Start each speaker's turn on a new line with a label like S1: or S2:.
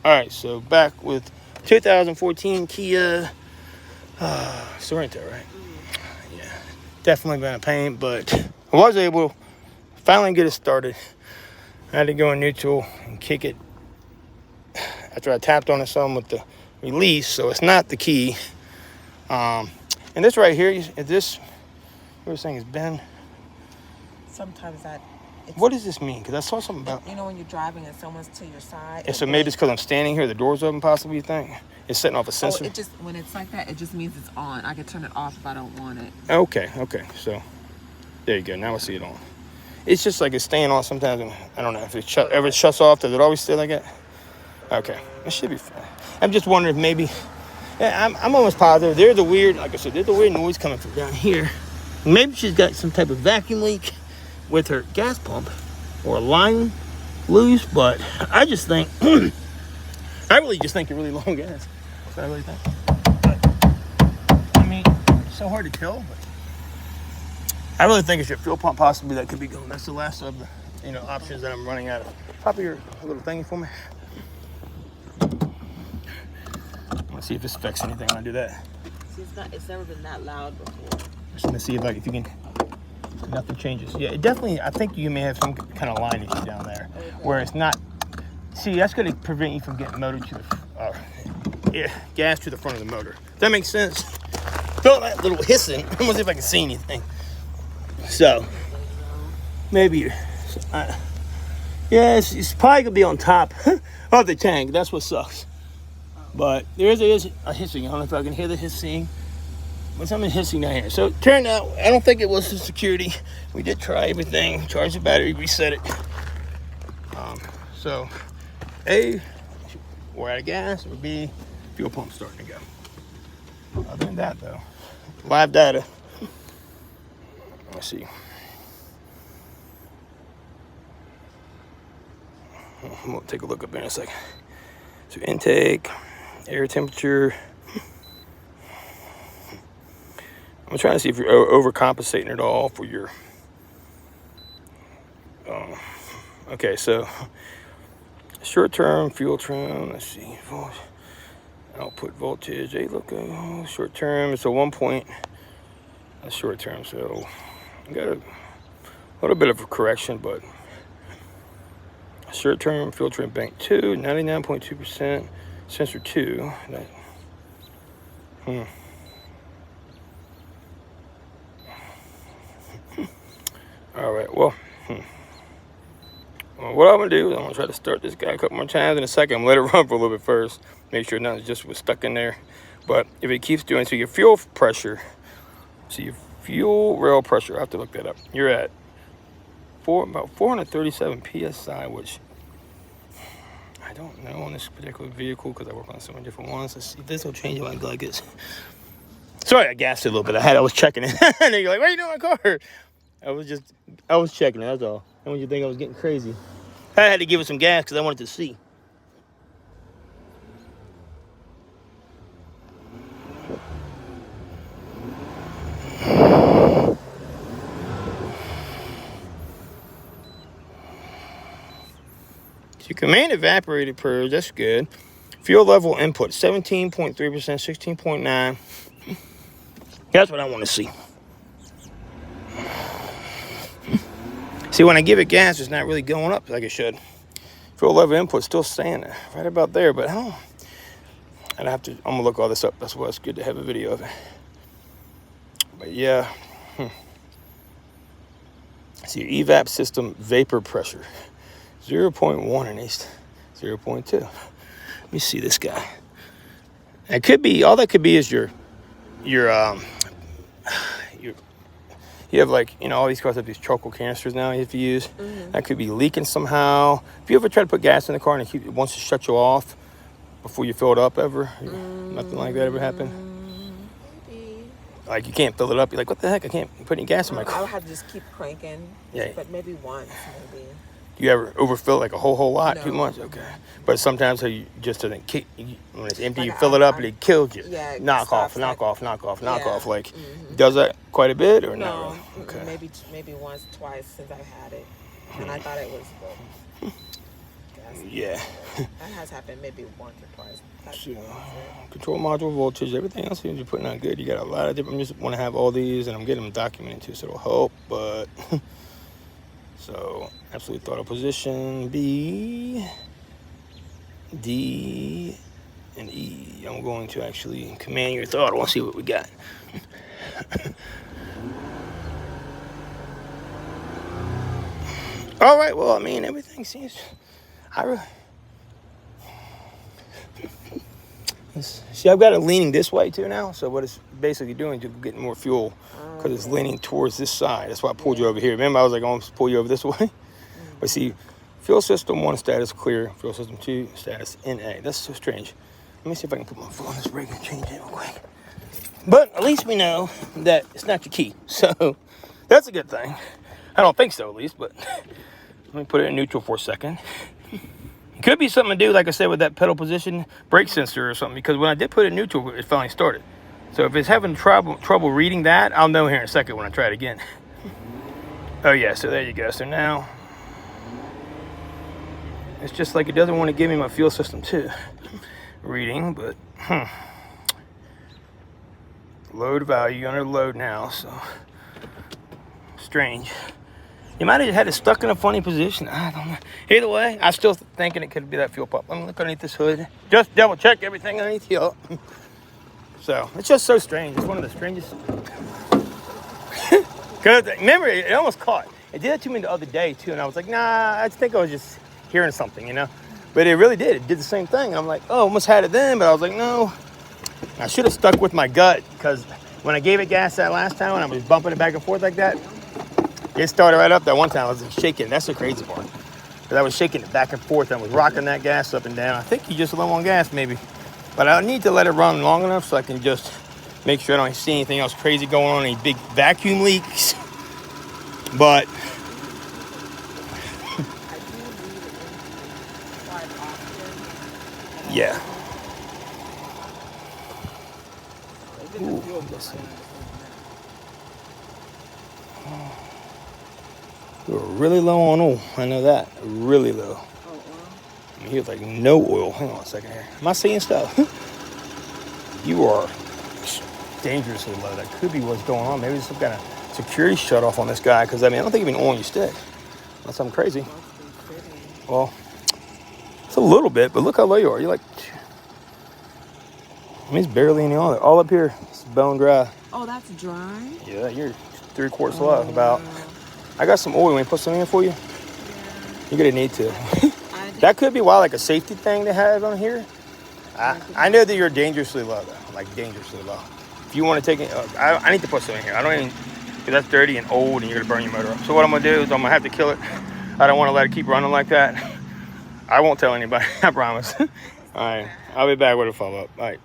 S1: Alright, so back with 2014 Kia Sorrento, right? Yeah, definitely been a pain, but I was able to finally get it started. I had to go in neutral and kick it after I tapped on it some with the release, so it's not the key. And this right here, is this, what you're saying is bend?
S2: Sometimes that...
S1: What does this mean? Because I saw something about...
S2: You know when you're driving and someone's to your side?
S1: Yeah, so maybe it's because I'm standing here, the door's open possibly, you think? It's setting off a sensor?
S2: Oh, it just, when it's like that, it just means it's on. I can turn it off if I don't want it.
S1: Okay. So, there you go. Now I see it on. It's just like it's staying on sometimes, and I don't know if it ever shuts off. Does it always stay like that? Okay. It should be fine. I'm just wondering if maybe... Yeah, I'm almost positive. There's a weird, like I said, there's a weird noise coming from down here. Maybe she's got some type of vacuum leak with her gas pump or a line loose, but I just think, I really just think you're really long gas. That's what I really think. But, I mean, it's so hard to tell, but I really think it's your fuel pump possibly that could be going. That's the last of the, options that I'm running out of. Pop your little thingy for me. Let's see if this affects anything when I do that.
S2: See, it's never been that loud before.
S1: Just gonna see if you can. Nothing changes. Yeah, it definitely. I think you may have some kind of line issue down there, where it's not. See, that's gonna prevent you from getting motor to the gas to the front of the motor. Does that make sense? Felt that little hissing. I'm gonna see if I can see anything. So maybe. Yeah, it's probably gonna be on top of the tank. That's what sucks. But there is a hissing. I don't know if I can hear the hissing. But something hissing down here. So it turned out, I don't think it was the security. We did try everything. Charge the battery, reset it. So, A, we're out of gas, or B, fuel pump starting to go. Other than that, though, live data. Let's see. I'm going to take a look up there in a second. So intake, air temperature. I'm trying to see if you're overcompensating at all for your... okay, so short-term fuel trim. Let's see. Output voltage. Hey, look, short-term. It's a 1 point. That's short-term, so I got a little bit of a correction, but short-term fuel trim bank 2, 99.2%. Sensor 2. All right, well, what I'm going to do is I'm going to try to start this guy a couple more times in a second. I'm going to let it run for a little bit first. Make sure nothing just was stuck in there. But if it keeps doing, so your fuel pressure, your fuel rail pressure, I have to look that up. You're at about 437 PSI, which I don't know on this particular vehicle because I work on so many different ones. Let's see if this will change my glycos. Sorry, I gassed it a little bit. I was checking it. And you're like, what are you doing in my car? I was checking it, that's all. I want you to think I was getting crazy. I had to give it some gas because I wanted to see. So your command evaporated purge, that's good. Fuel level input, 17.3%, 16.9. That's what I want to see. See, when I give it gas, it's not really going up like it should. Fuel level input still staying there, right about there, but I'm going to look all this up. That's why it's good to have a video of it. But yeah. See, your evap system vapor pressure, 0.1 and it's 0.2. Let me see this guy. It could be, all that could be is your you have all these cars have these charcoal canisters now you have to use. Mm-hmm. That could be leaking somehow. If you ever try to put gas in the car and it wants to shut you off before you fill it up ever, nothing like that ever happened?
S2: Maybe.
S1: Like you can't fill it up. You're like, what the heck? I can't put any gas in my car.
S2: I'll have to just keep cranking.
S1: Yeah.
S2: But maybe once, maybe.
S1: Do you ever overfill like a whole lot?
S2: No.
S1: Too much? Okay. But sometimes you just doesn't kick. When it's empty, you fill it up and it kills you.
S2: Yeah.
S1: Knock off. Like, like, does that quite a bit or not really? Okay.
S2: Maybe once, twice since I've had it. And I thought it was good.
S1: Yeah.
S2: That has happened maybe once or twice.
S1: So, control module voltage, everything else seems to be putting out good. You got a lot of different, I just want to have all these, and I'm getting them documented too, so it'll help. But so absolute throttle position B, D, and E. I'm going to actually command your throttle and see what we got. All right, well, I mean, everything seems, see, I've got it leaning this way too now. So what it's basically doing is getting more fuel because it's leaning towards this side. That's why I pulled you over here. Remember, I was like, I'm going to pull you over this way. But see, fuel system 1 status clear, fuel system 2 status NA. That's so strange. Let me see if I can put my foot on this brake and change it real quick. But at least we know that it's not your key. So that's a good thing. I don't think so, at least, but let me put it in neutral for a second. It could be something to do, like I said, with that pedal position brake sensor or something, because when I did put it in neutral, it finally started. So if it's having trouble reading that, I'll know here in a second when I try it again. Oh yeah, so there you go. So now, it's just like it doesn't want to give me my fuel system 2 reading, but load value under load now, so strange. You might have had it stuck in a funny position. I don't know. Either way, I'm still thinking it could be that fuel pump. Let me look underneath this hood. Just double check everything underneath here. So it's just so strange. It's one of the strangest. Because remember, it almost caught. It did it to me the other day too, and I was like, nah, I think I was just hearing something, you know. But it really did. It did the same thing. And I'm like, oh, almost had it then, but I was like, no. I should have stuck with my gut, because when I gave it gas that last time, when I was bumping it back and forth like that, it started right up that one time. I was shaking. That's the crazy part. Because I was shaking it back and forth. I was rocking that gas up and down. I think you just low on gas maybe. But I need to let it run long enough so I can just make sure I don't see anything else crazy going on, any big vacuum leaks. But yeah. Ooh, let's see. We're really low on oil. I know that. Really low. Here's like no oil. Hang on a second here. Am I seeing stuff? You are dangerously low. That could be what's going on. Maybe there's some kind of security shut off on this guy, because I mean, I don't think even oil on your stick. Unless I'm crazy. Well, it's a little bit, but look how low you are. You're like, I mean, it's barely any on there. All up here, it's bone dry.
S2: Oh, that's dry?
S1: Yeah, you're 3/4 low about. I got some oil. Want me to put some in for you? Yeah. You're going to need to. That could be why, like a safety thing they have on here. I know that you're dangerously low, though. Like, dangerously low. If you want to take it, I need to put some in here. I don't even, because that's dirty and old and you're going to burn your motor up. So what I'm going to do is I'm going to have to kill it. I don't want to let it keep running like that. I won't tell anybody. I promise. All right. I'll be back with a follow-up. All right.